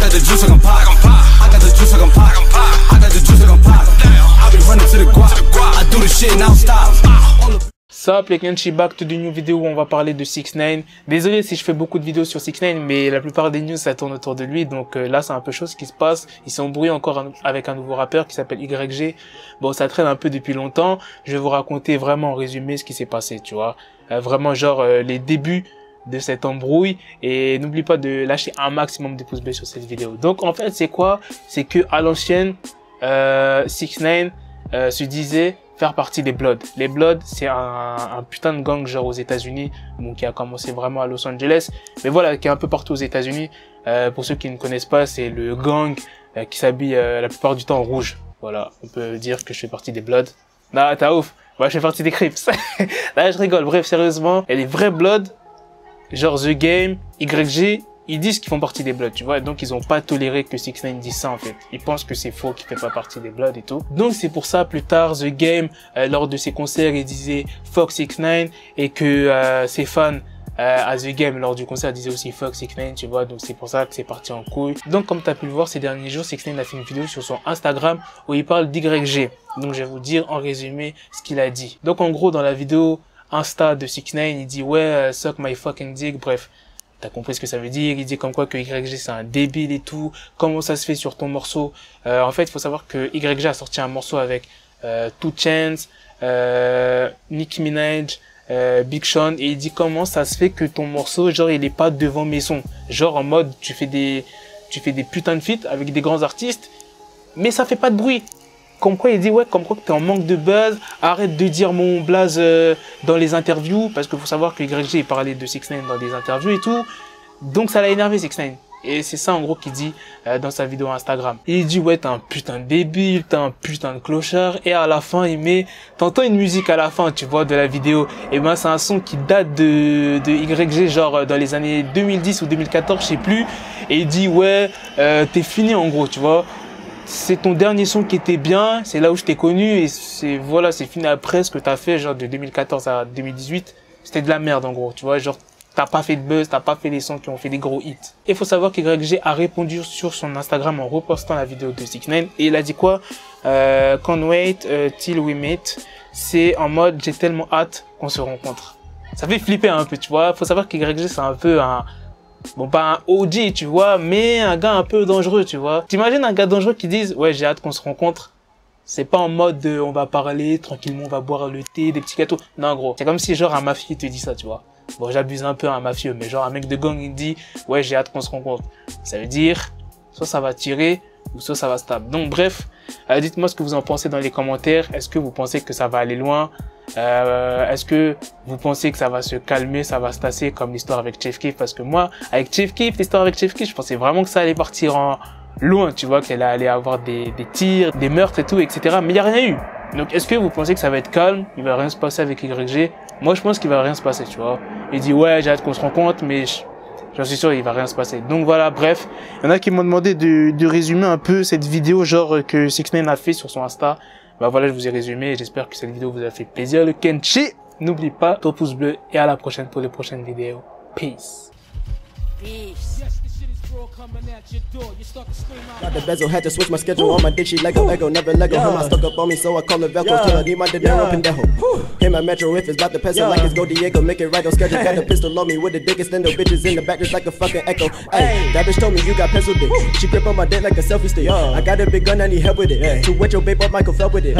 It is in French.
got the juice, I can pop. I got the juice, I can pop. I got the juice, I can pop. I be running to the guap. I do the shit, now stop. Sup les Kenshi, back to the new vidéo où on va parler de 6ix9ine. Désolé si je fais beaucoup de vidéos sur 6ix9ine, mais la plupart des news ça tourne autour de lui, donc là c'est un peu chose qui se passe. Il s'est embrouillé encore avec un nouveau rappeur qui s'appelle YG. Bon, ça traîne un peu depuis longtemps. Je vais vous raconter vraiment en résumé ce qui s'est passé, tu vois. Vraiment genre les débuts de cette embrouille, et n'oublie pas de lâcher un maximum de pouces bleus sur cette vidéo. Donc en fait c'est quoi? C'est que à l'ancienne 6ix9ine se disait faire partie des Bloods. Les Bloods, c'est un putain de gang genre aux États-Unis, donc qui a commencé vraiment à Los Angeles, mais voilà, qui est un peu partout aux États-Unis. Pour ceux qui ne connaissent pas, c'est le gang qui s'habille la plupart du temps en rouge. Voilà, on peut dire que je fais partie des Bloods. Non, t'as ouf. Moi, je fais partie des Crips. Là, je rigole. Bref, sérieusement, et les vrais Bloods, genre The Game, YG, ils disent qu'ils font partie des Bloods, tu vois, donc ils ont pas toléré que 6ix9ine dise ça en fait. Ils pensent que c'est faux, qu'il fait pas partie des Bloods et tout. Donc c'est pour ça, plus tard, The Game, lors de ses concerts, il disait fuck 6ix9ine, et que ses fans à The Game, lors du concert, disaient aussi fuck 6ix9ine, tu vois, donc c'est pour ça que c'est parti en couille. Donc comme tu as pu le voir ces derniers jours, 6ix9ine a fait une vidéo sur son Instagram où il parle d'YG. Donc je vais vous dire en résumé ce qu'il a dit. Donc en gros, dans la vidéo Insta de 6ix9ine, il dit ouais, suck my fucking dick, bref. T'as compris ce que ça veut dire, il dit comme quoi que YG c'est un débile et tout, comment ça se fait sur ton morceau. En fait, il faut savoir que YG a sorti un morceau avec 2 Chainz, Nicki Minaj, Big Sean, et il dit comment ça se fait que ton morceau, genre il est pas devant mes sons. Genre en mode, tu fais des putains de feats avec des grands artistes, mais ça fait pas de bruit. Comme quoi il dit ouais, comme quoi que t'es en manque de buzz, arrête de dire mon blaze dans les interviews, parce qu'il faut savoir que YG il parlait de 6ix9ine dans des interviews et tout, donc ça l'a énervé 6ix9ine. Et c'est ça en gros qu'il dit dans sa vidéo Instagram. Il dit ouais, t'es un putain de débile, t'es un putain de clochard, et à la fin il met, t'entends une musique à la fin, tu vois, de la vidéo, et ben c'est un son qui date de YG, genre dans les années 2010 ou 2014, je sais plus, et il dit ouais, t'es fini en gros, tu vois. C'est ton dernier son qui était bien, c'est là où je t'ai connu, et c'est, voilà, c'est fini après ce que t'as fait, genre de 2014 à 2018, c'était de la merde en gros, tu vois, genre, t'as pas fait de buzz, t'as pas fait des sons qui ont fait des gros hits. Et il faut savoir que YG a répondu sur son Instagram en repostant la vidéo de 6ix9ine, et il a dit quoi? Can't wait till we meet, c'est en mode, j'ai tellement hâte qu'on se rencontre. Ça fait flipper un peu, tu vois, faut savoir que YG c'est un peu un... Bon, pas un OG, tu vois, mais un gars un peu dangereux, tu vois. T'imagines un gars dangereux qui dise, ouais, j'ai hâte qu'on se rencontre. C'est pas en mode, on va parler, tranquillement, on va boire le thé, des petits gâteaux. Non, gros. C'est comme si, genre, un mafieux te dit ça, tu vois. Bon, j'abuse un peu, un mafieux, mais genre, un mec de gang, il dit, ouais, j'ai hâte qu'on se rencontre. Ça veut dire, soit ça va tirer, ou soit ça va stable. Donc, bref, dites-moi ce que vous en pensez dans les commentaires. Est-ce que vous pensez que ça va aller loin? Est-ce que vous pensez que ça va se calmer, ça va se tasser comme l'histoire avec Chief Keef? Parce que moi, avec Chief Keef, l'histoire avec Chief Keef, je pensais vraiment que ça allait partir en loin, tu vois, qu'elle allait avoir des tirs, des meurtres et tout, etc. Mais il n'y a rien eu. Donc, est-ce que vous pensez que ça va être calme? Il va rien se passer avec YG? Moi, je pense qu'il va rien se passer, tu vois. Il dit, ouais, j'ai hâte qu'on se rencontre, mais j'en suis sûr, il va rien se passer. Donc voilà, bref. Il y en a qui m'ont demandé de résumer un peu cette vidéo, genre, que 6ix9ine a fait sur son Insta. Bah voilà, je vous ai résumé, j'espère que cette vidéo vous a fait plaisir. Le Kenshi, n'oublie pas ton pouce bleu, et à la prochaine pour les prochaines vidéos. Peace. Got the bezel, had to switch my schedule on my dick, she Lego, never Lego. Her stuck up on me, so I call her Velcro. Till I need my dinero pendejo. Hit my metro if it's about to peso, like it's Go Diego, make it right on schedule. Got the pistol on me with the dick, extendo bitches in the back just like a fucking echo. Hey, that bitch told me you got pencil dick. She grip on my dick like a selfie stick. I got a big gun, I need help with it. To wet your babe up, Michael fell with it.